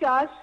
4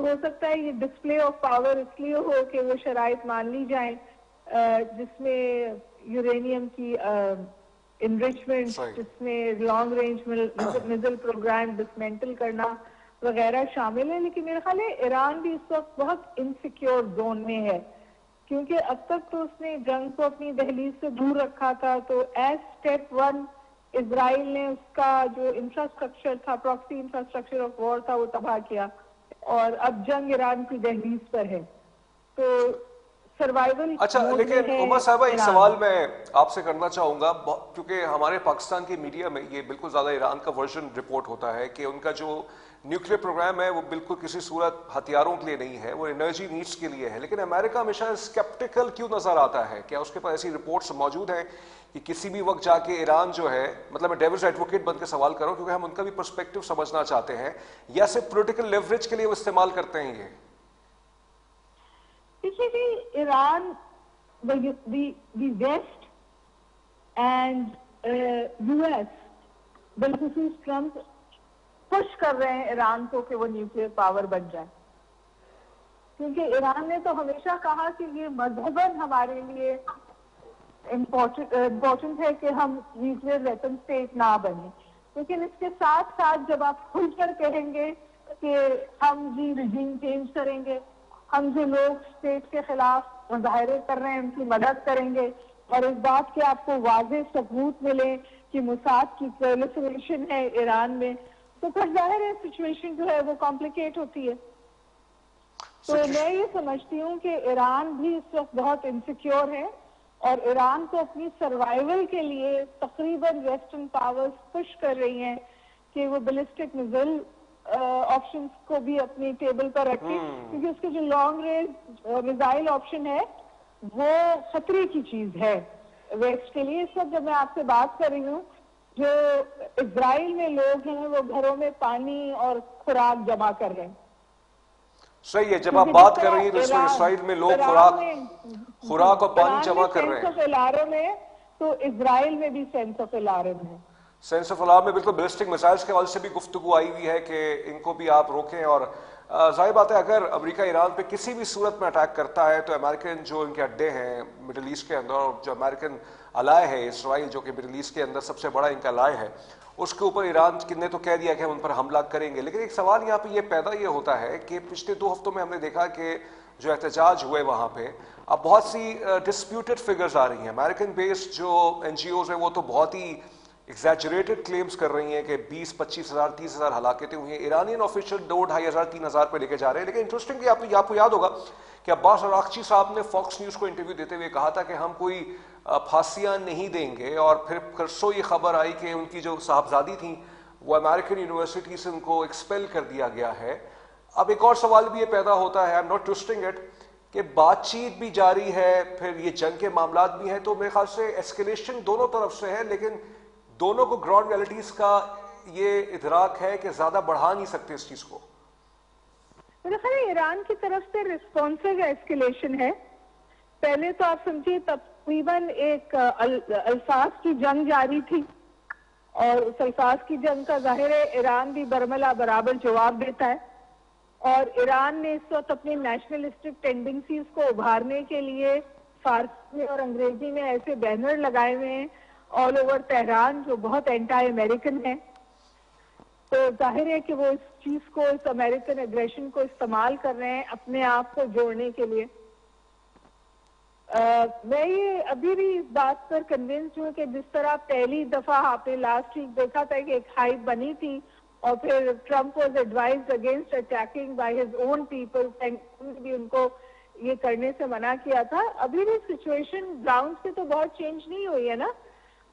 تو ہو سکتا ہے یہ ڈسپلے آف پاور اس لیے ہو کہ وہ شرائط مان لی جائیں جس میں یورینیم کی انریچمنٹ، جس میں long range missile programme dismantle کرنا وغیرہ شامل ہے. لیکن میرا خیال ہے ایران بھی اس وقت بہت انسیکیور زون میں ہے، کیونکہ اب تک تو اس نے جنگ کو اپنی دہلیز سے دور رکھا تھا. تو ایز اسٹیپ ون اسرائیل نے اس کا جو انفراسٹرکچر تھا، پراکسی انفراسٹرکچر آف وار تھا، وہ تباہ کیا، اور اب جنگ ایران کی دہلیز پر ہے. تو سروائیول. اچھا، لیکن عمر صاحبہ ایک سوال میں آپ سے کرنا چاہوں گا، کیونکہ ہمارے پاکستان کی میڈیا میں یہ بالکل زیادہ ایران کا ورژن رپورٹ ہوتا ہے کہ ان کا جو نیوکلیر پروگرام ہے وہ بالکل کسی صورت ہتھیاروں کے لیے نہیں ہے، وہ انرجی نیڈس کے لیے ہے. لیکن امریکہ ہمیشہ اسکیپٹیکل کیوں نظر آتا ہے؟ کیا اس کے پاس ایسی رپورٹس موجود ہیں کہ کسی بھی وقت جا کے ایران جو ہے، مطلب میں ڈیولز ایڈوکیٹ بن کے سوال کر رہا ہوں کیونکہ ہم ان کا بھی پرسپیکٹو سمجھنا چاہتے ہیں، یا صرف پولیٹیکل لیوریج کے لیے وہ استعمال کرتے ہیں؟ یہ دیکھیے جی، ایران دی ویسٹ اینڈ یو ایس بالخصوص ٹرمپ پش کر رہے ہیں ایران کو کہ وہ نیوکلیر پاور بن جائے، کیونکہ ایران نے تو ہمیشہ کہا کہ یہ مذہباً ہمارے لیے امپورٹنٹ ہے کہ ہم نیوکلیر ویپن اسٹیٹ نہ بنیں. لیکن اس کے ساتھ ساتھ جب آپ کھل کر کہیں گے کہ ہم جی رجیم چینج کریں گے، ہم جو لوگ اسٹیٹ کے خلاف مظاہرے کر رہے ہیں ان کی مدد کریں گے، اور اس بات کے آپ کو واضح ثبوت ملے کہ موساد کی پرولیفریشن ہے ایران میں، تو پھر ظاہر ہے سچویشن جو ہے وہ کمپلیکیٹ ہوتی ہے. تو میں یہ سمجھتی ہوں کہ ایران بھی اس وقت بہت انسیکیور ہے، اور ایران کو اپنی سروائیول کے لیے تقریباً ویسٹرن پاورز پش کر رہی ہیں کہ وہ بیلسٹک میزائل آپشنز کو بھی اپنی ٹیبل پر رکھیں، کیونکہ اس کے جو لانگ رینج میزائل آپشن ہے وہ خطرے کی چیز ہے ویسٹ کے لیے. اس وقت جب میں آپ سے بات کر رہی ہوں، جو اسرائیل میں لوگ ہیں وہ گھروں میں پانی اور خوراک جمع کر رہے ہیں. صحیح ہے، جب آپ بات کر رہی ہیں تو اس میں اسرائیل میں لوگ خوراک اور پانی جمع کر رہے ہیں. سینس آف الارم ہے تو اسرائیل میں بھی سینس آف الارم ہے. سینس آف الارم میں بالکل بیلسٹک میزائلز کے حوالے سے بھی گفتگو آئی ہوئی ہے کہ ان کو بھی آپ روکیں. اور ظاہر بات ہے اگر امریکہ ایران پہ کسی بھی صورت میں اٹیک کرتا ہے تو امریکن جو ان کے اڈے ہیں مڈل ایسٹ کے اندر، اور جو امریکن الائے ہے اسرائیل جو کہ مڈل ایسٹ کے اندر سب سے بڑا ان کا الائے ہے، اس کے اوپر ایران نے تو کہہ دیا کہ ہم ان پر حملہ کریں گے. لیکن ایک سوال یہاں پہ یہ پیدا یہ ہوتا ہے کہ پچھلے 2 ہفتوں میں ہم نے دیکھا کہ جو احتجاج ہوئے وہاں پہ اب بہت سی ڈسپیوٹڈ فگرز آ رہی ہیں. امریکن بیسڈ جو این جی اوز ہیں وہ تو بہت ہی ایگزیجریٹڈ کلیمز کر رہی ہیں کہ 20-25 ہزار 30 ہزار ہلاکتیں ہوئی ہیں. ایرانین آفیشل 2,500 3,000 پہ لے کے جا رہے ہیں. لیکن انٹرسٹنگلی آپ کو یاد ہوگا کہ عباس اراغچی صاحب نے فاکس نیوز کو انٹرویو دیتے ہوئے کہا تھا کہ ہم کوئی پھانسیاں نہیں دیں گے. اور پھر پرسوں یہ خبر آئی کہ ان کی جو صاحبزادی تھیں وہ امریکن یونیورسٹی سے ان کو ایکسپیل کر دیا گیا ہے. اب ایک اور سوال بھی یہ پیدا ہوتا ہے، I'm not twisting it، کہ بات چیت بھی جاری ہے، پھر یہ جنگ کے معاملات بھی ہیں، تو میرے خیال سے ایسکیلیشن دونوں طرف سے ہے، لیکن دونوں کو گراؤنڈ ریئلٹیز کا یہ ادراک ہے کہ زیادہ بڑھا نہیں سکتے اس چیز کو. میرا خیال ہے ایران کی طرف سے ریسپانسو ایسکیلیشن ہے. پہلے تو آپ سمجھیے تقریباً ایک الفاظ کی جنگ جاری تھی، اور اس الفاظ کی جنگ کا ظاہر ہے ایران بھی برملا برابر جواب دیتا ہے. اور ایران نے اس وقت اپنی نیشنلسٹک ٹینڈنسیز کو ابھارنے کے لیے فارسی میں اور انگریزی میں ایسے بینر لگائے ہوئے ہیں آل اوور تہران جو بہت اینٹائی امریکن ہیں. تو ظاہر ہے کہ وہ اس چیز کو، اس امریکن ایگریشن کو استعمال کر رہے ہیں اپنے آپ کو جوڑنے کے لیے. میں یہ ابھی بھی اس بات پر کنونس ہوں کہ جس طرح پہلی دفعہ آپ نے لاسٹ ویک دیکھا تھا کہ ایک ہائپ بنی تھی اور پھر Trump was advised against attacking by his own people, بھی ان کو یہ کرنے سے منع کیا تھا. ابھی بھی سچویشن گراؤنڈ سے تو بہت چینج نہیں ہوئی ہے نا.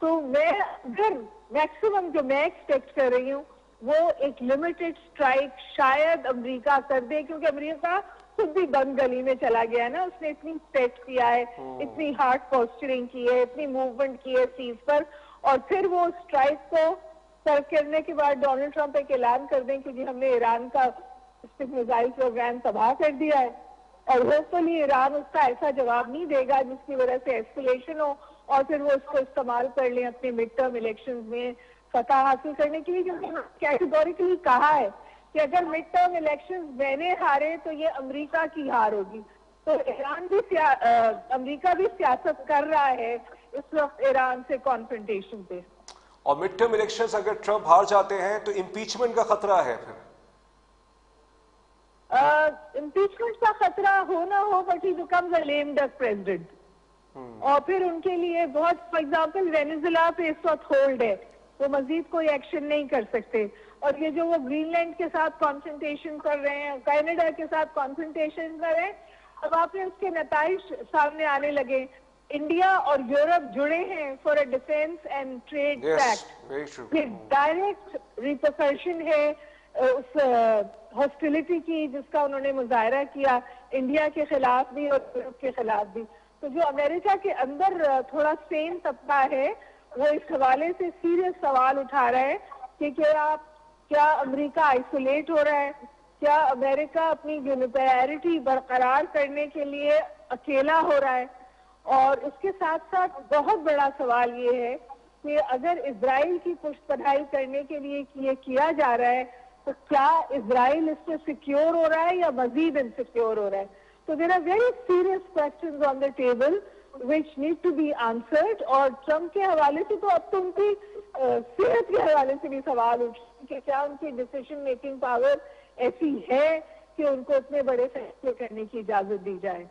تو میں اگر میکسیمم جو میں ایکسپیکٹ کر رہی ہوں وہ ایک لمیٹڈ سٹرائک شاید امریکہ کر دے، کیونکہ امریکہ خود بھی بند گلی میں چلا گیا ہے نا. اس نے اتنی اسٹیپ کیا ہے، اتنی ہارڈ پوسچرنگ کی ہے، اتنی موومنٹ کی ہے چیز پر، اور پھر وہ اسٹرائک کو سر کرنے کے بعد ڈونلڈ ٹرمپ ایک اعلان کر دیں کہ جی ہم نے ایران کا میزائل پروگرام تباہ کر دیا ہے. اور ہوپفلی ایران اس کا ایسا جواب نہیں دے گا جس کی وجہ سے ایسکلیشن ہو اور پھر وہ اس کو استعمال کر لیں اپنے مڈ ٹرم الیکشن میں فتح حاصل کرنے کے لیے. کیونکہ کیٹیگوریکلی کہا ہے کہ اگر مڈ ٹرم الیکشن میں نے ہارے تو یہ امریکہ کی ہار ہوگی. تو ایران بھی امریکہ بھی سیاست کر رہا ہے اس وقت ایران سے کانفرنٹیشن پہ. اور مڈ ٹرم الیکشنز اگر ٹرمپ ہار جاتے ہیں تو امپیچمنٹ کا خطرہ ہے پھر. امپیچمنٹ کا خطرہ ہو نہ ہو but he becomes a lame duck president. اور پھر ان کے لیے بہت فار ایگزامپل وینیزویلا پہ اس وقت ہولڈ ہے, وہ مزید کوئی ایکشن نہیں کر سکتے. اور یہ جو وہ گرین لینڈ کے ساتھ کانفرنٹیشن کر رہے ہیں, کینیڈا کے ساتھ کانفرنٹیشن کر رہے ہیں, اب آپ نے اس کے نتائج سامنے آنے لگے. انڈیا اور یورپ جڑے ہیں for a defence and trade pact. یہ ڈائریکٹ ریپرکشن ہے اس ہاسٹیلٹی کی جس کا انہوں نے مظاہرہ کیا انڈیا کے خلاف بھی اور یورپ کے خلاف بھی. تو جو امریکہ کے اندر تھوڑا سیم طبقہ ہے وہ اس حوالے سے سیریس سوال اٹھا رہا ہے کہ کیا امریکہ آئسولیٹ ہو رہا ہے, کیا امریکہ اپنی یونیپولرٹی برقرار کرنے کے لیے اکیلا ہو رہا ہے. اور اس کے ساتھ ساتھ بہت بڑا سوال یہ ہے کہ اگر اسرائیل کی پشت پناہی کرنے کے لیے یہ کیا جا رہا ہے تو کیا اسرائیل اس سے سیکیور ہو رہا ہے یا مزید انسیکیور ہو رہا ہے. So there are very serious questions on the table which need to be answered. اور ٹرمپ کے حوالے سے تو اب تو ان کی صحت کے حوالے سے بھی سوال اٹھے کہ کیا ان کی ڈیسیشن میکنگ پاور ایسی ہے کہ ان کو اتنے بڑے فیصلے کرنے کی اجازت دی جائے.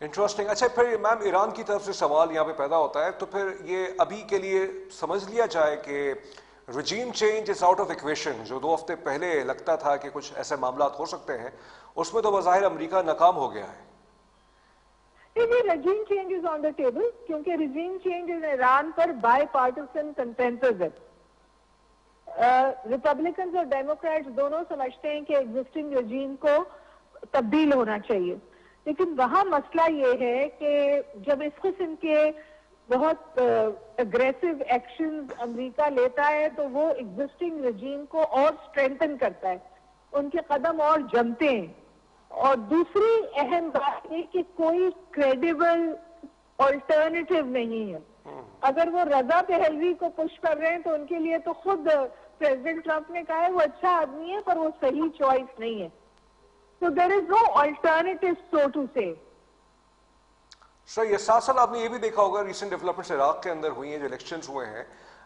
انٹرسٹنگ. اچھا پھر میم ایران کی طرف سے سوال یہاں پہ پیدا ہوتا ہے تو پھر یہ ابھی کے لیے سمجھ لیا جائے کہ regime change is out of equation. جو 2 ہفتے پہلے لگتا تھا کہ کچھ ایسے معاملات ہو سکتے ہیں اس میں تو بظاہر امریکہ ناکام ہو گیا ہے. رجیم change is on the table کیونکہ رجیم چینج ایران پر بائی پارٹیسن کنسنسس ہے. ریپبلکنز اور ڈیموکریٹس دونوں سمجھتے ہیں کہ ایگزسٹنگ رجیم کو تبدیل ہونا چاہیے, لیکن وہاں مسئلہ یہ ہے کہ جب اس قسم کے بہت اگریسو ایکشنز امریکہ لیتا ہے تو وہ ایگزسٹنگ رجیم کو اور اسٹرینتھن کرتا ہے, ان کے قدم اور جمتے ہیں. اور دوسری اہم بات یہ کہ کوئی کریڈیبل آلٹرنیٹیو نہیں ہے. اگر وہ رضا پہلوی کو پش کر رہے ہیں تو ان کے لیے تو خود پریزیڈنٹ ٹرمپ نے کہا ہے وہ اچھا آدمی ہے پر وہ صحیح چوائس نہیں ہے. So there is no alternative, so to say. سر یہ ساتھ ساتھ آپ نے یہ بھی دیکھا ہوگا ریسنٹ ڈیولپمنٹس عراق کے اندر ہوئی ہیں, جو الیکشنز ہوئے ہیں,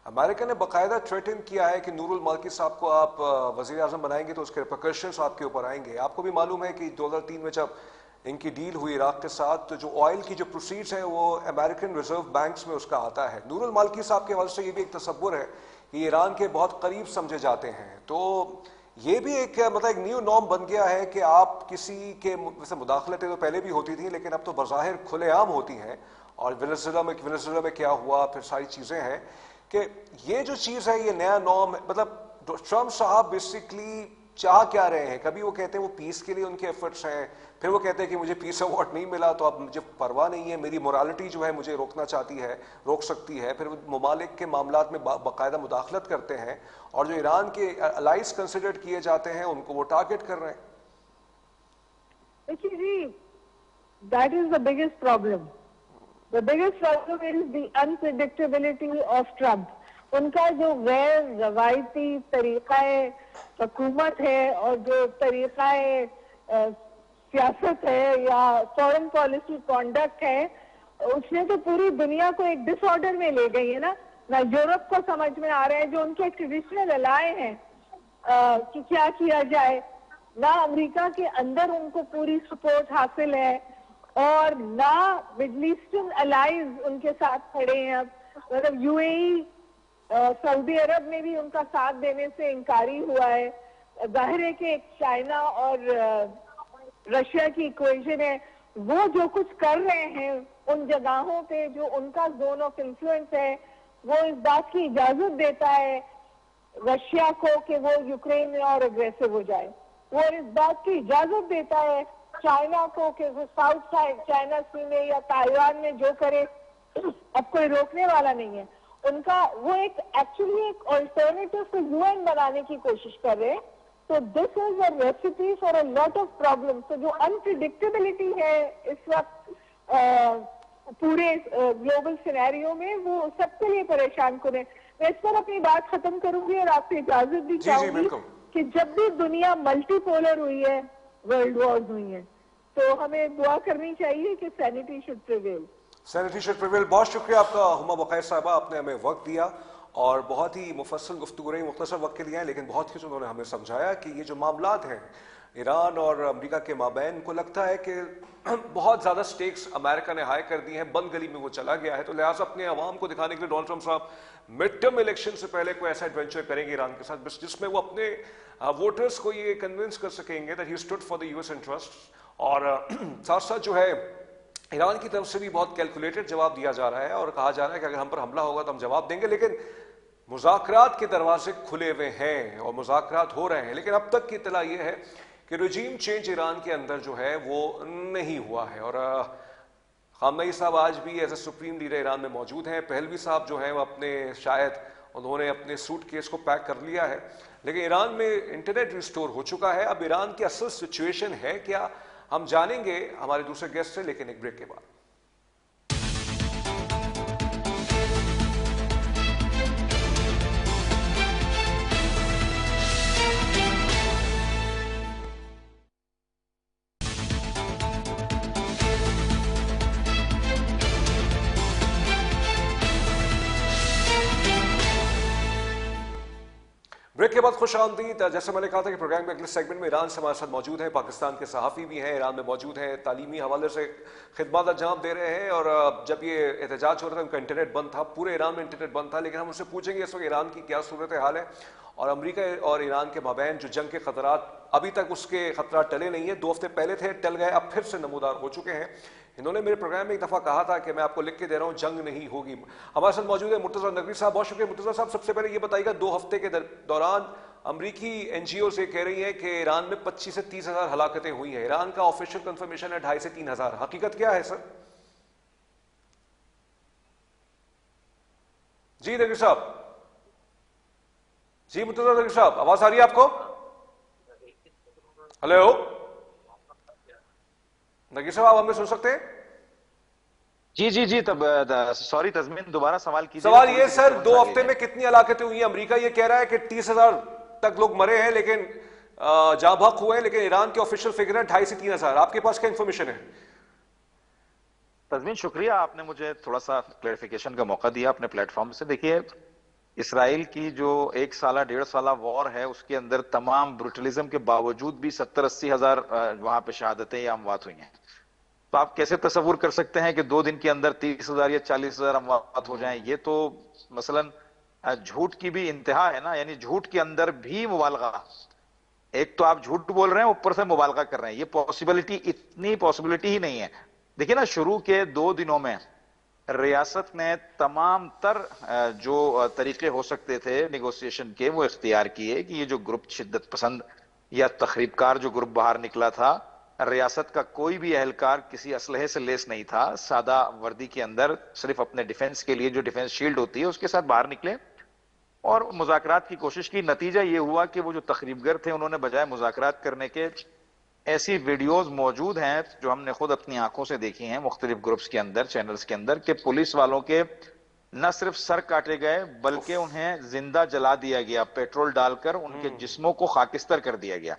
امریکہ نے باقاعدہ تھریٹن کیا ہے کہ نور المالکی صاحب کو آپ وزیر اعظم بنائیں گے تو اس کے ریپرکشنز آپ کے اوپر آئیں گے. آپ کو بھی معلوم ہے کہ 2003 میں جب ان کی ڈیل ہوئی عراق کے ساتھ تو جو آئل کی جو پروسیڈز ہیں وہ امریکن ریزرو بینکس میں اس کا آتا ہے. نور المالکی صاحب کے حوالے سے یہ بھی ایک تصور ہے کہ ایران کے بہت قریب سمجھے جاتے ہیں. تو یہ بھی ایک مطلب ایک نیو نارم بن گیا ہے کہ آپ کسی کے ویسے مداخلتیں تو پہلے بھی ہوتی تھیں لیکن اب تو بظاہر کھلے عام ہوتی ہیں. اور وینزویلا میں کیا ہوا پھر ساری چیزیں ہیں کہ یہ جو چیز ہے یہ نیا نارم. مطلب ٹرمپ صاحب بیسکلی چاہ کیا رہے ہیں؟ کبھی وہ کہتے ہیں وہ پیس کے لیے ان کے ایفرٹس ہیں, پھر وہ کہتے ہیں کہ مجھے پیس ایوارڈ نہیں ملا تو اب مجھے پرواہ نہیں ہے, میری مورالٹی جو ہے مجھے روکنا چاہتی ہے, روک سکتی ہے. پھر وہ ممالک کے معاملات میں باقاعدہ مداخلت کرتے ہیں اور جو ایران کے الائز کنسیڈر کیے جاتے ہیں ان کو وہ ٹارگٹ کر رہے ہیں. دیکھیے جی, that is the biggest problem. The biggest problem is the unpredictability of Trump. ان کا جو غیر روایتی طریقہ حکومت ہے اور جو طریقہ سیاست ہے یا فورن پالیسی کانڈکٹ ہے, اس نے تو پوری دنیا کو ایک ڈس آرڈر میں لے گئی ہے نا. نہ یورپ کو سمجھ میں آ رہا ہے جو ان کے ٹریڈیشنل الائے ہیں کہ کیا کیا جائے, نہ امریکہ کے اندر ان کو پوری سپورٹ حاصل ہے اور نہ مڈل ایسٹرن الائز ان کے ساتھ کھڑے ہیں. اب مطلب یو اے ای سعودی عرب میں بھی ان کا ساتھ دینے سے انکاری ہوا ہے. ظاہر ہے کہ چائنا اور رشیا کی ایکویشن ہے, وہ جو کچھ کر رہے ہیں ان جگہوں پہ جو ان کا زون آف انفلوئنس ہے وہ اس بات کی اجازت دیتا ہے رشیا کو کہ وہ یوکرین میں اور اگریسو ہو جائے. وہ اس بات کی اجازت دیتا ہے چائنا کو کہ وہ ساؤتھ سائڈ چائنا سی میں یا تائیوان میں جو کرے اب کوئی روکنے والا نہیں ہے. ان کا وہ ایک ایکچولی ایک آلٹرنیٹیو سے یو بنانے کی کوشش کر رہے ہیں. تو this is a recipe for a lot of problem. تو جو انپریڈکٹیبلٹی ہے اس وقت پورے گلوبل سینیریو میں وہ سب کے لیے پریشان کن ہے. میں اس پر اپنی بات ختم کروں گی اور آپ سے اجازت بھی چاہوں گی. کہ جب بھی دنیا ملٹی پولر ہوئی ہے، ورلڈ وارز ہوئی ہیں، تو ہمیں دعا کرنی چاہیے کہ centi should prevail. Sanitary should prevail. بہت شکریہ آپ کا ہما بقیر صاحبہ، آپ نے ہمیں وقت دیا اور بہت ہی مفصل گفتگو رہی، مختصر وقت کے لیے ہیں لیکن بہت کچھ انہوں نے ہمیں سمجھایا کہ یہ جو معاملات ہیں ایران اور امریکہ کے مابین، کو لگتا ہے کہ بہت زیادہ سٹیکس امریکہ نے ہائی کر دی ہیں، بند گلی میں وہ چلا گیا ہے، تو لہٰذا اپنے عوام کو دکھانے کے لیے ڈونلڈ ٹرمپ صاحب مڈ ٹرم الیکشن سے پہلے کوئی ایسا ایڈونچر کریں گے ایران کے ساتھ جس میں وہ اپنے ووٹرز کو یہ کنونس کر سکیں گے that he stood for the U S interest. اور ساتھ ساتھ جو ہے ایران کی طرف سے بھی بہت کیلکولیٹڈ جواب دیا جا رہا ہے اور کہا جا رہا ہے کہ اگر ہم پر حملہ ہوگا تو ہم جواب دیں گے، لیکن مذاکرات کے دروازے کھلے ہوئے ہیں اور مذاکرات ہو رہے ہیں. لیکن اب تک کی اطلاع یہ ہے کہ رجیم چینج ایران کے اندر جو ہے وہ نہیں ہوا ہے. اور خامنئی صاحب آج بھی as a supreme leader Iran میں موجود ہیں. پہلوی صاحب جو ہیں وہ اپنے شاید انہوں نے اپنے سوٹ کیس کو پیک کر لیا ہے، لیکن ایران میں انٹرنیٹ ریسٹور ہو چکا ہے. اب ایران کی اصل سچویشن ہے کیا، ہم جانیں گے ہمارے دوسرے گیسٹ سے، لیکن ایک بریک کے بعد. بریک کے بعد خوش آمدید. جیسے میں نے کہا تھا کہ پروگرام کے اگلے سیگمنٹ میں ایران سے ہمارے ساتھ موجود ہیں پاکستان کے صحافی بھی ہیں، ایران میں موجود ہیں، تعلیمی حوالے سے خدمات انجام دے رہے ہیں. اور جب یہ احتجاج ہو رہا تھا ان کا انٹرنیٹ بند تھا، پورے ایران میں انٹرنیٹ بند تھا، لیکن ہم ان سے پوچھیں گے اس وقت ایران کی کیا صورت حال ہے اور امریکہ اور ایران کے مابین جو جنگ کے خطرات ابھی تک اس کے خطرات ٹلے نہیں ہیں. 2 ہفتے پہلے تھے، ٹل گئے، اب پھر سے نمودار ہو چکے ہیں. انہوں نے میرے پروگرام میں ایک دفعہ کہا تھا کہ میں آپ کو لکھ کے دے رہا ہوں جنگ نہیں ہوگی. ہمارے ساتھ موجود ہے مرتضیٰ نقوی صاحب. بہت شکریہ مرتضیٰ صاحب. سب سے پہلے یہ بتائیے گا 2 ہفتے کے دوران امریکی این جی اوز یہ کہہ رہی ہیں کہ ایران میں 25 سے 30 ہزار ہلاکتیں ہوئی ہیں. ایران کا آفیشیل کنفرمیشن ہے 2.5 سے 3 ہزار. حقیقت کیا ہے سر؟ جی نقوی صاحب. جی مرتضیٰ نقوی صاحب، آواز آ رہی ہے آپ کو؟ ہلو نقوی صاحب، آپ ہمیں سن سکتے ہیں؟ جی تب سوری تزمین، دوبارہ سوال کیجیے. سوال یہ سر، 2 ہفتے میں کتنی ہلاکتیں ہوئی ہیں؟ امریکہ یہ کہہ رہا ہے کہ 30 ہزار تک لوگ مرے ہیں، لیکن جاں بحق ہوئے ہیں، لیکن ایران کے آفیشیل فگر ہے 2.5 سے 3 ہزار. آپ کے پاس کیا انفارمیشن ہے؟ تزمین شکریہ، آپ نے مجھے تھوڑا سا کلیریفیکیشن کا موقع دیا اپنے پلیٹ فارم سے. دیکھیے، اسرائیل کی جو 1 سالہ 1.5 سالہ وار ہے، اس کے اندر تمام بروٹلزم کے باوجود بھی 70-80 ہزار وہاں پہ شہادتیں یا اموات ہوئی ہیں. تو آپ کیسے تصور کر سکتے ہیں کہ 2 دن کے اندر 30 ہزار یا 40 ہزار اموات ہو جائیں؟ یہ تو مثلا جھوٹ کی بھی انتہا ہے نا. یعنی جھوٹ کے اندر بھی مبالغہ. ایک تو آپ جھوٹ بول رہے ہیں، اوپر سے مبالغہ کر رہے ہیں. یہ پاسبلٹی، اتنی پاسبلٹی ہی نہیں ہے. دیکھیں نا، شروع کے 2 دنوں میں ریاست نے تمام تر جو طریقے ہو سکتے تھے نیگوسیشن کے وہ اختیار کیے کہ یہ جو گروپ شدت پسند یا تخریب کار جو گروپ باہر نکلا تھا، ریاست کا کوئی بھی اہلکار کسی اسلحے سے لیس نہیں تھا، سادہ وردی کے اندر صرف اپنے ڈیفنس کے لیے جو ڈیفنس شیلڈ ہوتی ہے اس کے ساتھ باہر نکلے اور مذاکرات کی کوشش کی. نتیجہ یہ ہوا کہ وہ جو تخریب گر تھے، انہوں نے بجائے مذاکرات کرنے کے ایسی ویڈیوز موجود ہیں جو ہم نے خود اپنی آنکھوں سے دیکھی ہیں مختلف گروپس کے اندر، چینلز کے اندر، کہ پولیس والوں کے نہ صرف سر کاٹے گئے بلکہ انہیں زندہ جلا دیا گیا، پیٹرول ڈال کر ان کے جسموں کو خاکستر کر دیا گیا.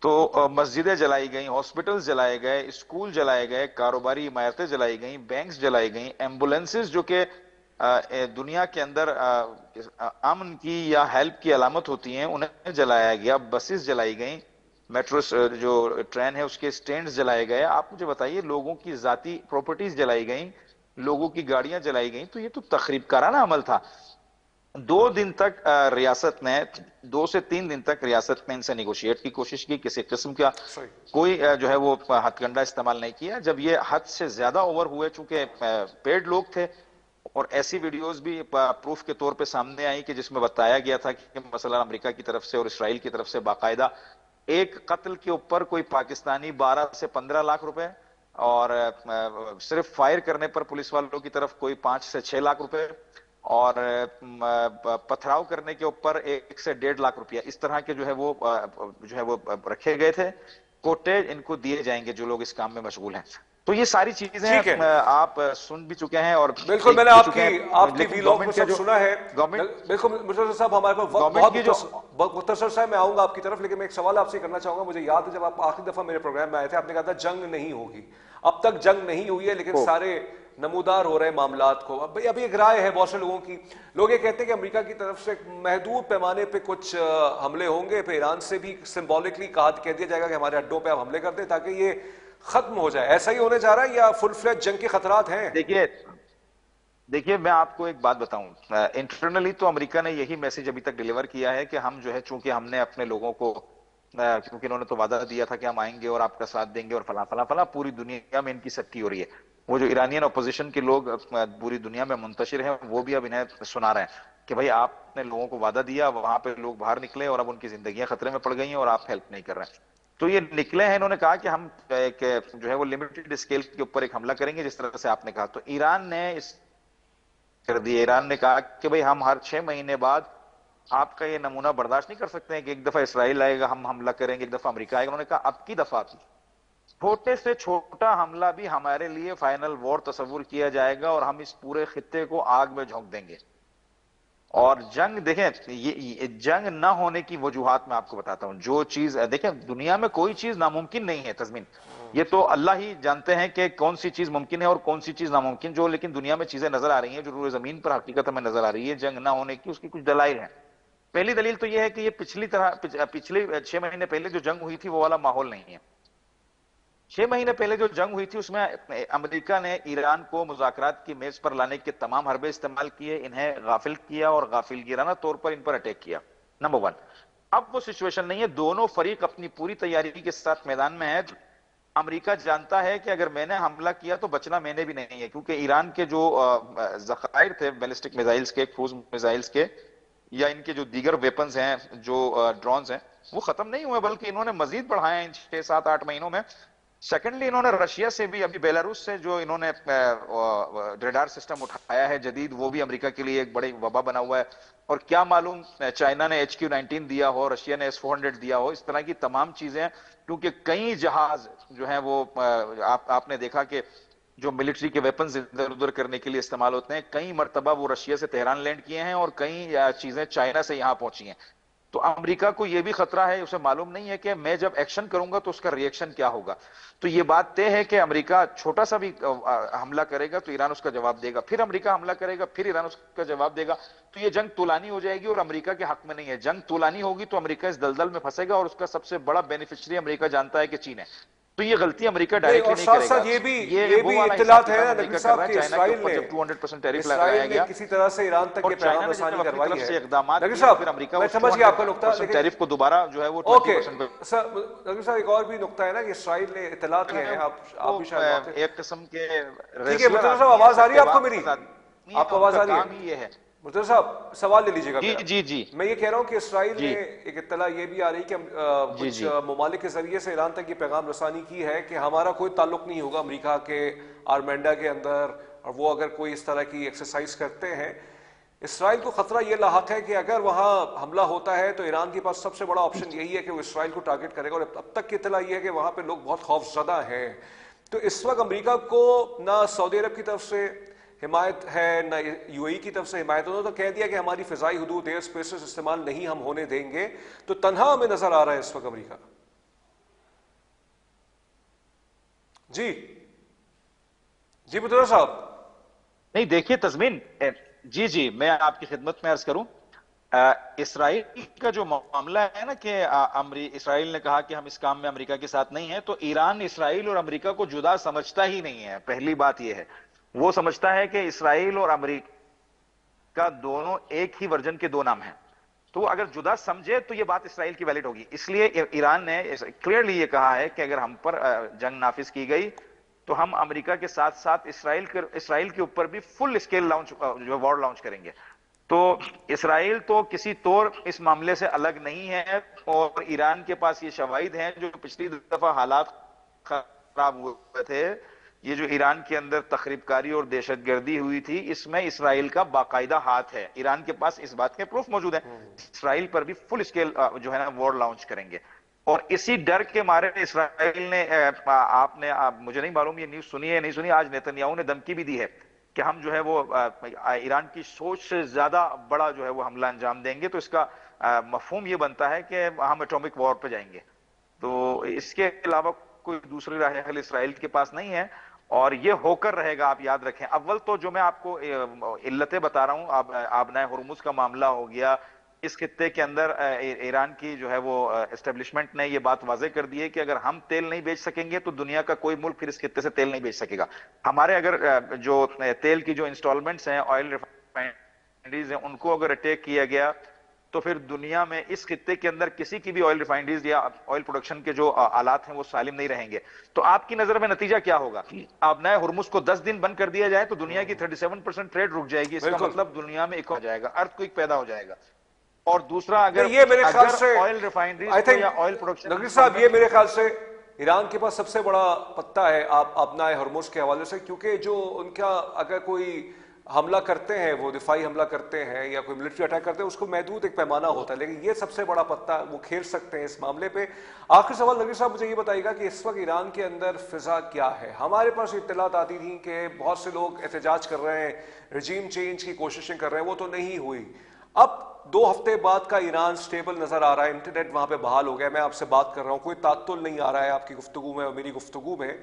تو مسجدیں جلائی گئیں، ہاسپٹلز جلائے گئے، اسکول جلائے گئے، کاروباری عمارتیں جلائی گئیں، بینکس جلائی گئیں، ایمبولینسز جو کہ دنیا کے اندر امن کی یا ہیلپ کی علامت ہوتی ہیں انہیں جلایا گیا، بسز جلائی گئیں، میٹرو جو ٹرین ہے اس کے سٹینڈز جلائے گئے. آپ مجھے بتائیے، لوگوں کی ذاتی پراپرٹیز جلائی گئیں، لوگوں کی گاڑیاں جلائی گئیں. تو یہ تو تخریب کارانہ عمل تھا. 2 دن تک ریاست نے 2 سے 3 دن تک ریاست نے ان سے نیگوشیٹ کی کوشش کی، کسی قسم کا کوئی جو ہے وہ ہتھ کنڈا استعمال نہیں کیا. جب یہ حد سے زیادہ اوور ہوئے، چونکہ پیڈ لوگ تھے، اور ایسی ویڈیوز بھی پروف کے طور پہ سامنے آئی کہ جس میں بتایا گیا تھا کہ مثلا امریکہ کی طرف سے اور اسرائیل کی طرف سے باقاعدہ ایک قتل کے اوپر کوئی پاکستانی 12 سے 15 لاکھ روپے، اور صرف فائر کرنے پر پولیس والوں کی طرف کوئی 5 سے 6 لاکھ روپے، اور پتھراؤ کرنے کے اوپر 1 سے 1.5 لاکھ روپیہ، اس طرح کے جو ہے وہ رکھے گئے تھے. کوٹے ان کو دیے جائیں گے جو لوگ اس کام میں مشغول ہیں. تو یہ ساری چیزیں ٹھیک ہے، آپ سن بھی چکے ہیں اور بالکل میں نے دیکھ آپ بھی چکے کی ہیں، لیکن ویلاگ میں گورنمنٹ کا سب جو سنا ہے. گورنمنٹ بالکل مرتضی صاحب ہمارے پاس وقت گورنمنٹ کی جو بہت مختصر سا ہے، میں آؤں گا آپ کی طرف، لیکن میں ایک سوال آپ سے کرنا چاہوں گا. مجھے یاد ہے جب آپ آخری دفعہ میرے پروگرام میں آئے تھے آپ نے کہا تھا جنگ نہیں ہوگی. اب تک جنگ نہیں ہوئی ہے لیکن سارے نمودار ہو رہے ہیں معاملات کو. ابھی ایک رائے ہے بہت سے لوگوں کی، لوگ یہ کہتے ہیں کہ امریکہ کی طرف سے محدود پیمانے پہ کچھ حملے ہوں گے، پھر ایران سے بھی سمبولکلی کہہ دیا جائے گا کہ ہمارے اڈوں پہ آپ حملے کر دیں تاکہ یہ ختم ہو جائے. ایسا ہی ہونے جا رہا ہے یا فل فلیج جنگ کے خطرات ہیں؟ دیکھیے میں آپ کو ایک بات بتاؤں، انٹرنلی تو امریکہ نے یہی میسج ابھی تک ڈیلیور کیا ہے کہ ہم جو ہے چونکہ ہم نے اپنے لوگوں کو کیونکہ انہوں نے تو وعدہ دیا تھا کہ ہم آئیں گے اور آپ کا ساتھ دیں گے اور فلاں فلاں فلاں، پوری دنیا میں ان کی سختی ہو رہی ہے. وہ جو ایرانین اپوزیشن کے لوگ پوری دنیا میں منتشر ہیں وہ بھی اب انہیں سنا رہے ہیں کہ بھائی آپ نے لوگوں کو وعدہ دیا، وہاں پہ لوگ باہر نکلے اور اب ان کی زندگیاں خطرے میں پڑ گئی ہیں اور آپ ہیلپ نہیں کر رہے ہیں. تو یہ نکلے ہیں، انہوں نے کہا کہ ہم ایک جو ہے وہ لمیٹڈ اسکیل کے اوپر ایک حملہ کریں گے جس طرح سے آپ نے کہا. تو ایران نے اس کر دی. ایران نے کہا کہ بھئی ہم ہر 6 مہینے بعد آپ کا یہ نمونہ برداشت نہیں کر سکتے ہیں کہ ایک دفعہ اسرائیل آئے گا ہم حملہ کریں گے، ایک دفعہ امریکہ آئے گا. انہوں نے کہا اب کی دفعہ چھوٹے سے چھوٹا حملہ بھی ہمارے لیے فائنل وار تصور کیا جائے گا اور ہم اس پورے خطے کو آگ میں جھونک دیں گے. اور جنگ دیکھیں، یہ جنگ نہ ہونے کی وجوہات میں آپ کو بتاتا ہوں. جو چیز دیکھیں دنیا میں کوئی چیز ناممکن نہیں ہے تزمین، یہ تو اللہ ہی جانتے ہیں کہ کون سی چیز ممکن ہے اور کون سی چیز ناممکن. جو لیکن دنیا میں چیزیں نظر آ رہی ہیں جو روئے زمین پر حقیقت ہمیں نظر آ رہی ہے جنگ نہ ہونے کی، اس کی کچھ دلائل ہیں. پہلی دلیل تو یہ ہے کہ یہ پچھلی 6 مہینے پہلے جو جنگ ہوئی تھی وہ والا ماحول نہیں ہے. 6 مہینے پہلے جو جنگ ہوئی تھی اس میں امریکہ نے ایران کو مذاکرات کی میز پر لانے کے تمام حربے استعمال کیے، انہیں غافل کیا اور غافل گیرانہ طور پر ان پر اٹیک کیا. نمبر 1. اب وہ سچویشن نہیں ہے، دونوں فریق اپنی پوری تیاری کے ساتھ میدان میں ہے. امریکہ جانتا ہے کہ اگر میں نے حملہ کیا تو بچنا میں نے بھی نہیں ہے، کیونکہ ایران کے جو ذخائر تھے بیلسٹک میزائلز کے، کروز میزائلز کے، یا ان کے جو دیگر ویپنز ہیں، جو ڈرونز ہیں، وہ ختم نہیں ہوئے بلکہ انہوں نے مزید بڑھائے ہیں 6 7 8 مہینوں میں. سیکنڈلی انہوں نے رشیا سے بھی، ابھی بیلاروس سے جو انہوں نے ریڈار سسٹم اٹھایا ہے جدید، وہ بھی امریکہ کے لیے ایک بڑی وبا بنا ہوا ہے. اور کیا معلوم چائنا نے HQ-19 دیا ہو، رشیا نے S-400 دیا ہو. اس طرح کی تمام چیزیں، کیونکہ کئی جہاز جو ہیں وہ آپ نے دیکھا کہ جو ملٹری کے ویپنز ادھر ادھر کرنے کے لیے استعمال ہوتے ہیں، کئی مرتبہ وہ رشیا سے تہران لینڈ کیے ہیں اور کئی چیزیں چائنا سے یہاں پہنچی ہیں. تو امریکہ کو یہ بھی خطرہ ہے، اسے معلوم نہیں ہے کہ میں جب ایکشن کروں گا تو اس کا ری ایکشن کیا ہوگا. تو یہ بات طے ہے کہ امریکہ چھوٹا سا بھی حملہ کرے گا تو ایران اس کا جواب دے گا، پھر امریکہ حملہ کرے گا پھر ایران اس کا جواب دے گا. تو یہ جنگ طولانی ہو جائے گی اور امریکہ کے حق میں نہیں ہے. جنگ طولانی ہوگی تو امریکہ اس دلدل میں پھنسے گا اور اس کا سب سے بڑا بینیفیشری امریکہ جانتا ہے کہ چین ہے. تو یہ غلطی امریکہ ڈائریکٹلی اور نہیں ساتھ کرے گا. ساتھ یہ وہ بھی والا اطلاعات حساب ہے کتاب نا نقوی امریکہ کر صاحب رہا ہے کہ چائنا کے اوپر جب 200% ٹیرف لگایا اسرائیل نے گیا کسی طرح سے ایران تک اور یہ چائنا پیغام نے رسانی جب اپنی کروائی طرف ہے. سے اقدامات نقوی کیے تو صاحب پھر امریکہ میں اس سمجھ گیا آپ کا نقطہ، 200% لیکن ٹیرف کو دوبارہ جو ہے وہ اوکے 20% پہ سر نقوی صاحب ایک اور بھی نقطہ ہے نا کہ اسرائیل نے اطلاعات یہ ہیں، آپ وہ بھی شاید وہاں تھے. ایک قسم کے ٹھیک ہے ریسلر مرتضی صاحب آدمی ہیں، آواز آ رہی ہے سٹے آپ کو میری؟ باز آدمی ہیں، آپ کو اور ان آواز کا آ رہی ہے؟ کام ہی یہ ہے. مرتضی صاحب سوال لے لیجیے گا جی میرا. جی جی میں یہ کہہ رہا ہوں کہ اسرائیل جی نے ایک اطلاع یہ بھی آ رہی کہ جی کچھ جی ممالک کے ذریعے سے ایران تک یہ پیغام رسانی کی ہے کہ ہمارا کوئی تعلق نہیں ہوگا امریکہ کے آرمینڈا کے اندر، اور وہ اگر کوئی اس طرح کی ایکسرسائز کرتے ہیں. اسرائیل کو خطرہ یہ لاحق ہے کہ اگر وہاں حملہ ہوتا ہے تو ایران کے پاس سب سے بڑا آپشن یہی ہے کہ وہ اسرائیل کو ٹارگٹ کرے گا، اور اب تک کی اطلاع یہ ہے کہ وہاں پہ لوگ بہت خوف زدہ ہیں. تو اس وقت امریکہ کو نہ سعودی عرب کی طرف سے حمایت ہے نہ UAE کی طرف سے حمایت. انہوں نے تو کہہ دیا کہ ہماری فضائی حدود ایئر اسپیسز استعمال نہیں ہم ہونے دیں گے. تو تنہا ہمیں نظر آ رہا ہے اس وقت امریکہ. جی جی مرتضی صاحب. نہیں دیکھیے تزمین، جی جی میں آپ کی خدمت میں عرض کروں. اسرائیل کا جو معاملہ ہے نا کہ اسرائیل نے کہا کہ ہم اس کام میں امریکہ کے ساتھ نہیں ہیں، تو ایران اسرائیل اور امریکہ کو جدا سمجھتا ہی نہیں ہے. پہلی بات یہ ہے، وہ سمجھتا ہے کہ اسرائیل اور امریکہ دونوں ایک ہی ورژن کے 2 نام ہیں. تو اگر جدا سمجھے تو یہ بات اسرائیل کی ویلڈ ہوگی. اس لیے ایران نے کلیئرلی یہ کہا ہے کہ اگر ہم پر جنگ نافذ کی گئی تو ہم امریکہ کے ساتھ ساتھ اسرائیل کے اوپر بھی فل اسکیل وار لانچ کریں گے. تو اسرائیل تو کسی طور اس معاملے سے الگ نہیں ہے، اور ایران کے پاس یہ شواہد ہیں. جو پچھلی دفعہ حالات خراب ہوئے تھے، یہ جو ایران کے اندر تخریب کاری اور دہشت گردی ہوئی تھی، اس میں اسرائیل کا باقاعدہ ہاتھ ہے. ایران کے پاس اس بات کے پروف موجود ہیں. اسرائیل پر بھی فل اسکیل جو ہے نا وار لانچ کریں گے. اور اسی ڈر کے مارے اسرائیل نے مجھے نہیں معلوم یہ نیوز سنی ہے نہیں سنی، آج نیتنیاہو نے دھمکی بھی دی ہے کہ ہم جو ہے وہ ایران کی سوچ سے زیادہ بڑا جو ہے وہ حملہ انجام دیں گے. تو اس کا مفہوم یہ بنتا ہے کہ ہم ایٹامک وار پہ جائیں گے. تو اس کے علاوہ کوئی دوسری راہ حل اسرائیل کے پاس نہیں ہے، اور یہ ہو کر رہے گا. آپ یاد رکھیں، اول تو جو میں آپ کو علتیں بتا رہا ہوں، آبنائے ہرمز کا معاملہ ہو گیا، اس خطے کے اندر ایران کی جو ہے وہ اسٹیبلشمنٹ نے یہ بات واضح کر دی ہے کہ اگر ہم تیل نہیں بیچ سکیں گے تو دنیا کا کوئی ملک پھر اس خطے سے تیل نہیں بیچ سکے گا. ہمارے اگر جو تیل کی جو انسٹالمنٹس ہیں، آئل ریفائنریز ہیں، ان کو اگر اٹیک کیا گیا تو پھر دنیا میں اس خطے کے اندر کسی کی بھی آئل ریفائنریز یا آئل پروڈکشن کے جو آلات ہیں وہ سالم نہیں رہیں گے. تو آپ کی نظر میں نتیجہ کیا ہوگا؟ آبنائے ہرمز کو 10 دن بند کر دیا جائے تو دنیا کی 37% ٹریڈ رک جائے گی. اس کا مطلب دنیا میں ایک ہو جائے گا، ارتھ کوئک پیدا ہو جائے گا. اور دوسرا اگر یہ میرے خیال سے آئل ریفائنریز یا آئل پروڈکشن، نقوی صاحب یہ میرے خیال سے ایران کے پاس سب سے بڑا پتا ہے آبنائے ہرمز کے حوالے سے، کیونکہ جو ان کا اگر کوئی حملہ کرتے ہیں، وہ دفاعی حملہ کرتے ہیں یا کوئی ملٹری اٹیک کرتے ہیں، اس کو محدود ایک پیمانہ ہوتا ہے، لیکن یہ سب سے بڑا پتا وہ کھیل سکتے ہیں اس معاملے پہ. آخر سوال نقوی صاحب مجھے یہ بتائیے گا کہ اس وقت ایران کے اندر فضا کیا ہے؟ ہمارے پاس اطلاعات آتی تھیں کہ بہت سے لوگ احتجاج کر رہے ہیں، رجیم چینج کی کوششیں کر رہے ہیں، وہ تو نہیں ہوئی. اب 2 ہفتے بعد کا ایران سٹیبل نظر آ رہا ہے، انٹرنیٹ وہاں پہ بحال ہو گیا، میں آپ سے بات کر رہا ہوں، کوئی تعطل نہیں آ رہا ہے آپ کی گفتگو میں اور میری گفتگو میں.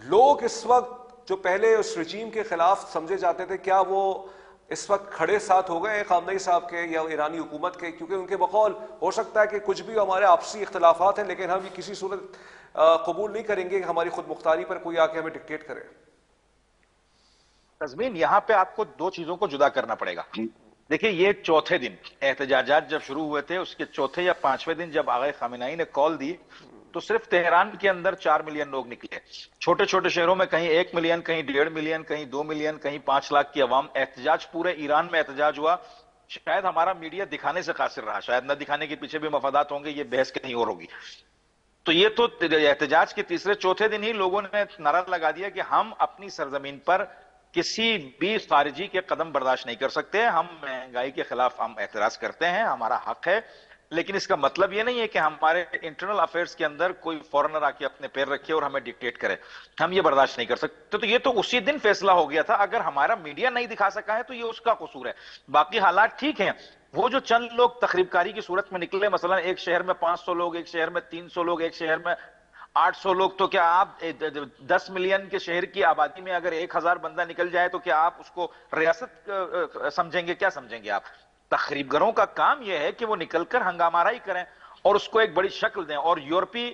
لوگ اس وقت جو پہلے اس رجیم کے خلاف سمجھے جاتے تھے، کیا وہ اس وقت کھڑے ساتھ ہو گئے ہیں خامنئی صاحب کے یا ایرانی حکومت کے؟ کیونکہ ان کے بقول ہو سکتا ہے کہ کچھ بھی ہمارے آپسی اختلافات ہیں، لیکن ہم یہ کسی صورت قبول نہیں کریں گے کہ ہماری خود مختاری پر کوئی آ کے ہمیں ڈکٹیٹ کرے. تزمین یہاں پہ آپ کو 2 چیزوں کو جدا کرنا پڑے گا. دیکھیں، یہ چوتھے دن احتجاجات جب شروع ہوئے تھے، اس کے چوتھے یا 5ویں دن جب آغا خامنہئی نے کال دی تو صرف تہران کے اندر 4 ملین لوگ نکلے. چھوٹے چھوٹے شہروں میں کہیں 1 ملین، کہیں 1.5 ملین، کہیں 2 ملین، کہیں 5 لاکھ کی عوام. احتجاج پورے ایران میں احتجاج ہوا. شاید ہمارا میڈیا دکھانے سے قاصر رہا، شاید نہ دکھانے کے پیچھے بھی مفادات ہوں گے، یہ بحث کہیں اور ہوگی. تو یہ تو احتجاج کے تیسرے چوتھے دن ہی لوگوں نے نعرہ لگا دیا کہ ہم اپنی سرزمین پر کسی بھی خارجی کے قدم برداشت نہیں کر سکتے، ہم مہنگائی کے خلاف ہم اعتراض کرتے ہیں، ہمارا حق ہے. لیکن اس کا مطلب یہ نہیں ہے کہ ہمارے انٹرنل افیئرز کے اندر کوئی فورنر آ کے اپنے پیر رکھے اور ہمیں ڈکٹیٹ کرے، ہم یہ برداشت نہیں کر سکتے. تو یہ تو اسی دن فیصلہ ہو گیا تھا. اگر ہمارا میڈیا نہیں دکھا سکا ہے تو یہ اس کا قصور ہے، باقی حالات ٹھیک ہیں. وہ جو چند لوگ تخریب کاری کی صورت میں نکلے، مثلا ایک شہر میں 500 لوگ، ایک شہر میں 300 لوگ، ایک شہر میں 800 لوگ، تو کیا آپ 10 ملین کے شہر کی آبادی میں اگر 1000 بندہ نکل جائے تو کیا آپ اس کو ریاست سمجھیں گے؟ کیا سمجھیں گے آپ؟ تخریب گروں کا کام یہ ہے کہ وہ نکل کر ہنگامہ آرائی کریں اور اس کو ایک بڑی شکل دیں. اور یورپی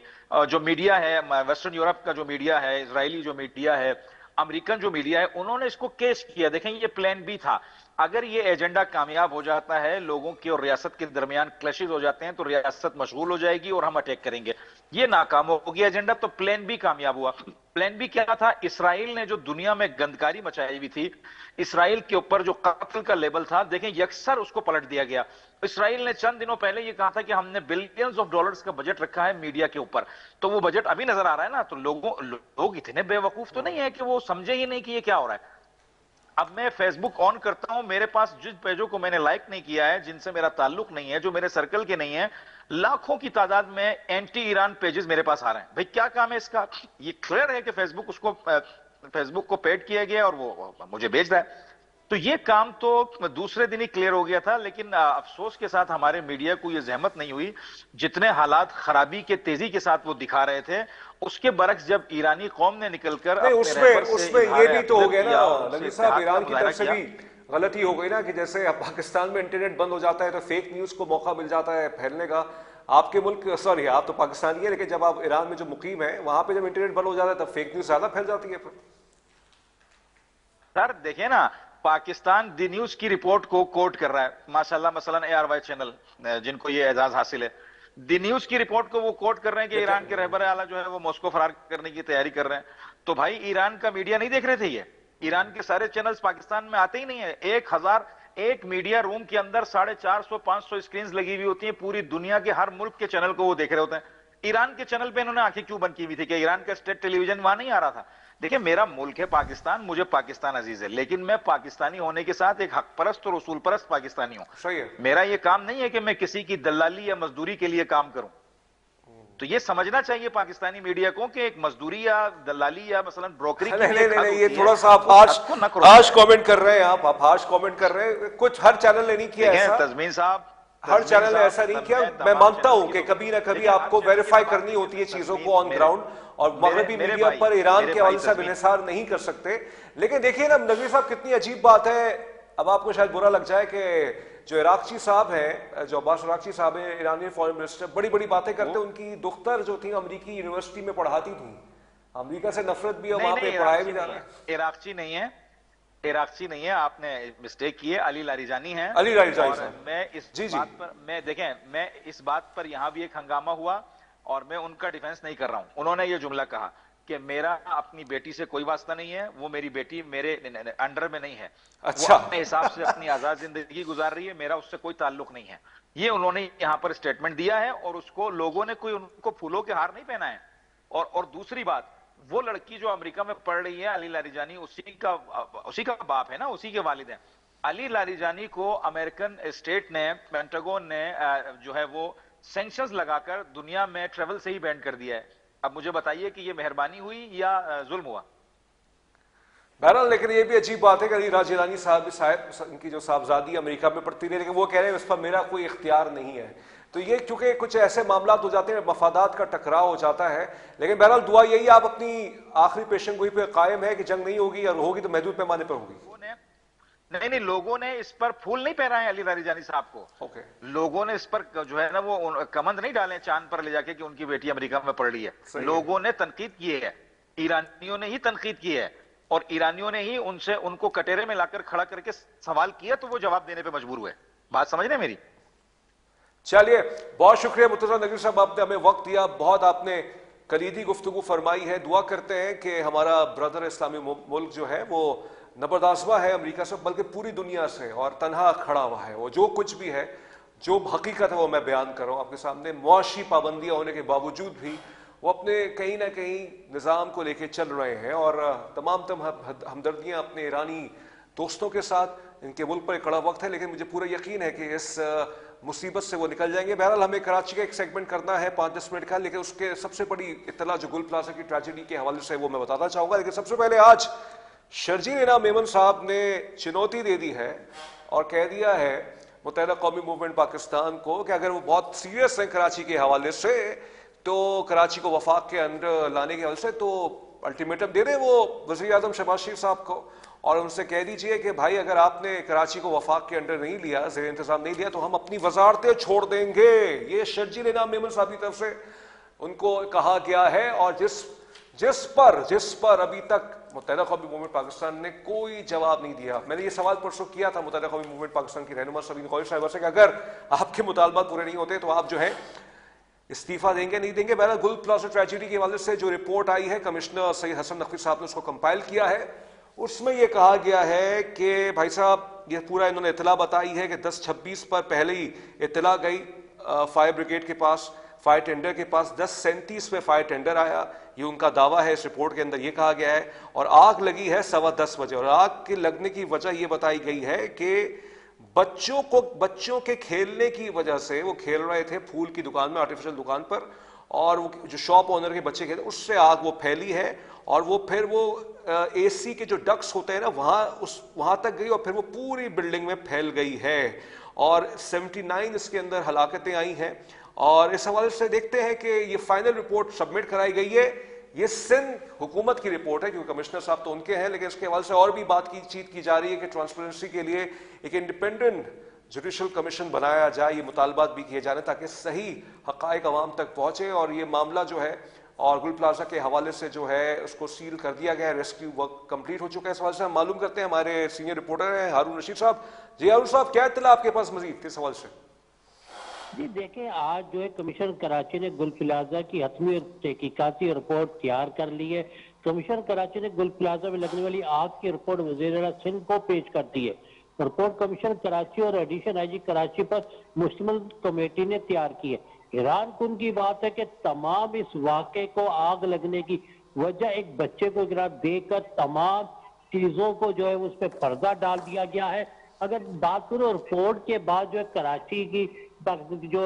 جو میڈیا ہے، ویسٹرن یورپ کا جو میڈیا ہے، اسرائیلی جو میڈیا ہے، امریکن جو میڈیا ہے، انہوں نے اس کو کیش کیا. دیکھیں، یہ پلان بی تھا. اگر یہ ایجنڈا کامیاب ہو جاتا ہے، لوگوں کے اور ریاست کے درمیان کلیشز ہو جاتے ہیں تو ریاست مشغول ہو جائے گی اور ہم اٹیک کریں گے. یہ ناکام ہو گیا ایجنڈا، تو پلان بی کامیاب ہوا. پلان بی کیا تھا؟ اسرائیل نے جو دنیا میں گندکاری مچائی ہوئی تھی، اسرائیل کے اوپر جو قتل کا لیبل تھا، دیکھیں یکسر اس کو پلٹ دیا گیا. اسرائیل نے چند دنوں پہلے یہ کہا تھا کہ ہم نے بلینز آف ڈالرز کا بجٹ رکھا ہے میڈیا کے اوپر. تو وہ بجٹ ابھی نظر آ رہا ہے نا. تو لوگ اتنے بے وقوف تو نہیں ہے کہ وہ سمجھے ہی نہیں کہ یہ کیا ہو رہا ہے. اب میں فیس بک آن کرتا ہوں، میرے پاس جن پیجوں کو میں نے لائک نہیں کیا ہے، جن سے میرا تعلق نہیں ہے، جو میرے سرکل کے نہیں ہیں، لاکھوں کی تعداد میں اینٹی ایران پیجز میرے پاس آ رہے ہیں. بھئی کیا کام ہے اس کا؟ یہ کلیئر ہے کہ فیس بک کو پیڈ کیا گیا اور وہ مجھے بھیج رہا ہے. تو یہ کام تو دوسرے دن ہی کلیئر ہو گیا تھا. لیکن افسوس کے ساتھ ہمارے میڈیا کو یہ زحمت نہیں ہوئی. جتنے حالات خرابی کے تیزی کے ساتھ وہ دکھا رہے تھے، اس کے برعکس جب ایرانی قوم نے نکل کر اس میں یہ بھی تو ہو گیا نا نبی صاحب، ایران کی طرف سے بھی غلطی ہو گئی نا کہ جیسے اب پاکستان میں انٹرنیٹ بند ہو جاتا ہے تو فیک نیوز کو موقع مل جاتا ہے پھیلنے کا. آپ کے ملک، سوری آپ تو پاکستانی ہیں، لیکن جب آپ ایران میں جو مقیم ہیں وہاں پہ جب انٹرنیٹ بند ہو جاتا ہے تب فیک نیوز زیادہ پھیل جاتی ہے. سر دیکھیں نا، پاکستان دی نیوز کی رپورٹ کو کوٹ کر رہا ہے ماشاءاللہ. مثلا ARY چینل جن کو یہ اعزاز حاصل ہے، دی نیوز کی رپورٹ کو وہ کوٹ کر رہے ہیں کہ ایران کے رہبر اعلیٰ جو ہے وہ ماسکو فرار کرنے کی تیاری کر رہے ہیں. تو بھائی ایران کا میڈیا نہیں دیکھ رہے تھے؟ یہ ایران کے سارے چینلز پاکستان میں آتے ہی نہیں ہیں. ایک میڈیا روم کے اندر 450-500 اسکرینز لگی ہوئی ہوتی ہیں. پوری دنیا کے ہر ملک کے چینل کو وہ دیکھ رہے ہوتے ہیں. ایران کے چینل پہ انہوں نے آنکھیں کیوں بند کی ہوئی تھی کہ ایران کا اسٹیٹ ٹیلی ویژن وہاں نہیں آ رہا تھا؟ دیکھیں، میرا ملک ہے پاکستان، مجھے پاکستان عزیز ہے، لیکن میں پاکستانی ہونے کے ساتھ ایک حق پرست اور اصول پرست پاکستانی ہوں. صحیح ہے. میرا یہ کام نہیں ہے کہ میں کسی کی دلالی یا مزدوری کے لیے کام کروں. تو یہ سمجھنا چاہیے پاکستانی میڈیا کو کہ ایک مزدوری یا دلالی یا مثلا بروکری کی نہیں یہ تھوڑا سا آپ ہارش کامنٹ کر رہے ہیں، آپ ہارش کامنٹ کر رہے ہیں. کچھ ہر چینل نے نہیں کیا ایسا، تزمین صاحب ہر چینل نے ایسا نہیں کیا. میں مانتا ہوں کہ کبھی نہ کبھی آپ کو ویریفائی کرنی ہوتی ہے چیزوں کو آن گراؤنڈ، اور مغربی میڈیا پر ایران کے حوالے سے انحصار نہیں کر سکتے. لیکن دیکھیے نا نقوی صاحب، کتنی عجیب بات ہے. اب آپ کو شاید برا لگ جائے کہ جو عراقچی صاحب ہیں، جو عباس عراقچی صاحب ہیں، ایرانی فارن منسٹر، بڑی بڑی باتیں کرتے ہیں. ان کی دختر جو تھی امریکی یونیورسٹی میں پڑھاتی تھی، امریکہ سے نفرت بھی ہے وہاں پہ پڑھایا بھی جا رہا ہے. عراقچی نہیں ہے، عراقچی نہیں ہے، آپ نے مسٹیک کی ہے، علی لاریجانی ہے. علی لاریجانی اور صاحب، میں اس بات پر میں اس بات پر یہاں بھی ایک ہنگامہ ہوا اور میں ان کا ڈیفنس نہیں کر رہا ہوں. انہوں نے یہ جملہ کہا کہ میرا اپنی بیٹی سے کوئی واسطہ نہیں ہے، وہ میری بیٹی میرے انڈر میں نہیں ہے، وہ اپنے حساب سے اپنی آزاد زندگی گزار رہی ہے، میرا اس سے کوئی تعلق نہیں ہے. یہ انہوں نے یہاں پر اسٹیٹمنٹ دیا ہے، اور اس کو لوگوں نے کوئی ان کو پھولوں کے ہار نہیں پہنا ہے. اور دوسری بات، وہ لڑکی جو امریکہ میں پڑھ رہی ہے، علی لاریجانی، اسی کا باپ ہے نا، اسی کے والد ہیں. علی لاریجانی کو امریکن اسٹیٹ نے، پینٹاگون نے جو ہے وہ سینکشنز لگا کر دنیا میں ٹریول سے ہی بین کر دیا ہے. اب مجھے بتائیے کہ یہ مہربانی ہوئی یا ظلم ہوا؟ بہرحال لیکن یہ بھی عجیب بات ہے کہ علی لاریجانی صاحب ان کی جو صاحبزادی امریکہ میں پڑھتی رہی، لیکن وہ کہہ رہے ہیں اس پر میرا کوئی اختیار نہیں ہے. تو یہ چونکہ کچھ ایسے معاملات ہو جاتے ہیں، مفادات کا ٹکراؤ ہو جاتا ہے. لیکن بہرحال دعا یہی، آپ اپنی آخری پیشن گوئی پہ قائم ہے کہ جنگ نہیں ہوگی، اور ہوگی تو محدود پیمانے پر ہوگی. نہیں، لوگوں نے اس پر پھول نہیں پہنا ہے علی لاریجانی صاحب کو. لوگوں نے اس پر جو ہے نا وہ کمند نہیں ڈالے چاند پر لے جا کے کہ ان کی بیٹی امریکہ میں پڑھ رہی ہے. لوگوں نے تنقید کی ہے، ایرانیوں نے ہی تنقید کی ہے، اور ایرانیوں نے ہی ان کو کٹیرے میں لا کر کھڑا کر کے سوال کیا، تو وہ جواب دینے پہ مجبور ہوئے. بات سمجھ رہے میری؟ چلیے، بہت شکریہ مرتضیٰ نقوی صاحب، آپ نے ہمیں وقت دیا، بہت آپ نے کلیدی گفتگو فرمائی ہے. دعا کرتے ہیں کہ ہمارا بردر اسلامی ملک جو ہے وہ نبردآزما ہے امریکہ سے، بلکہ پوری دنیا سے، اور تنہا کھڑا ہوا ہے. وہ جو کچھ بھی ہے، جو حقیقت ہے، وہ میں بیان کر رہا ہوں آپ کے سامنے. معاشی پابندیاں ہونے کے باوجود بھی وہ اپنے کہیں نہ کہیں نظام کو لے کے چل رہے ہیں، اور تمام ہمدردیاں اپنے ایرانی دوستوں کے ساتھ. ان کے ملک پر ایک کڑا وقت ہے، لیکن مجھے پورا یقین ہے کہ اس مصیبت سے وہ نکل جائیں گے. بہرحال ہمیں کراچی کا ایک سیگمنٹ کرنا ہے 5-10 منٹ کا، لیکن اس کے سب سے بڑی اطلاع جو گل پلازا کی ٹریجڈی کے حوالے سے وہ میں بتانا چاہوں گا. لیکن سب سے پہلے آج شرجیل انعام میمن صاحب نے چنوتی دے دی ہے اور کہہ دیا ہے متحدہ قومی موومنٹ پاکستان کو کہ اگر وہ بہت سیریس ہیں کراچی کے حوالے سے، تو کراچی کو وفاق کے اندر لانے کے حوالے سے تو الٹیمیٹم دے دیں وہ وزیر اعظم شہباز شریف صاحب کو، اور ان سے کہہ دیجئے کہ بھائی اگر آپ نے کراچی کو وفاق کے انڈر نہیں لیا، زیر انتظام نہیں لیا، تو ہم اپنی وزارتیں چھوڑ دیں گے. یہ شرجیل انعام میمن صاحب کی طرف سے ان کو کہا گیا ہے، اور جس پر ابھی تک متحدہ قومی موومنٹ پاکستان نے کوئی جواب نہیں دیا. میں نے یہ سوال پرسوں کیا تھا متحدہ قومی موومنٹ پاکستان کی رہنما سبین قوری صاحبہ سے کہ اگر آپ کے مطالبات پورے نہیں ہوتے تو آپ جو ہے استعفیٰ دیں گے نہیں دیں گے. بہرحال گل پلازا ٹریجڈی کے حوالے سے جو رپورٹ آئی ہے، کمشنر سید حسن نقوی صاحب نے اس کو کمپائل کیا ہے. اس میں یہ کہا گیا ہے کہ بھائی صاحب، یہ پورا انہوں نے اطلاع بتائی ہے کہ 10-26 پر پہلے ہی اطلاع گئی فائر بریگیڈ کے پاس، فائر ٹینڈر کے پاس. 10:37 پہ فائر ٹینڈر آیا، یہ ان کا دعویٰ ہے. اس رپورٹ کے اندر یہ کہا گیا ہے، اور آگ لگی ہے 10:15 بجے. اور آگ کے لگنے کی وجہ یہ بتائی گئی ہے کہ بچوں کے کھیلنے کی وجہ سے، وہ کھیل رہے تھے پھول کی دکان میں، آرٹیفیشل دکان پر، اور وہ جو شاپ اونر کے بچے کھیلتے، اس سے آگ وہ پھیلی ہے. اور وہ پھر وہ اے سی کے جو ڈکس ہوتے ہیں نا، وہاں تک گئی، اور پھر وہ پوری بلڈنگ میں پھیل گئی ہے. اور 79 اس کے اندر ہلاکتیں آئی ہیں. اور اس حوالے سے دیکھتے ہیں کہ یہ فائنل رپورٹ سبمٹ کرائی گئی ہے. یہ سندھ حکومت کی رپورٹ ہے، کیونکہ کمشنر صاحب تو ان کے ہیں، لیکن اس کے حوالے سے اور بھی بات چیت کی جا رہی ہے کہ ٹرانسپیرنسی کے لیے ایک انڈیپینڈنٹ جوڈیشل کمیشن بنایا جائے. یہ مطالبات بھی کیے جانے تاکہ صحیح حقائق عوام تک پہنچے. اور یہ معاملہ جو ہے، اور گل پلازا کے حوالے سے جو ہے اس کو سیل کر دیا گیا ہے، ریسکیو ورک کمپلیٹ ہو چکا ہے. اس حوالے سے ہم معلوم کرتے ہیں، ہمارے سینئر رپورٹر ہیں ہارون رشید صاحب. جی ہارون صاحب، کیا اطلاع آپ کے پاس مزید اس حوالے سے؟ جی دیکھیں، آج جو ہے کمیشن کراچی نے گل پلازا کی حتمی تحقیقاتی رپورٹ تیار کر لی ہے. کمیشن کراچی نے گل پلازا میں لگنے والی آگ کی رپورٹ وزیر اعلیٰ سندھ کو پیش کر دی ہے. رپورٹ کمیشن کراچی اور ایڈیشن آئی جی کراچی پر مشتمل کمیٹی نے تیار کی ہے. حیران کن کی بات ہے کہ تمام اس واقعے کو آگ لگنے کی وجہ ایک بچے کو گرا دے کر تمام چیزوں کو جو ہے اس پہ پردہ ڈال دیا گیا ہے. اگر بات کرو رپورٹ کے بعد جو ہے کراچی کی جو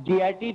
GIT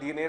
DNA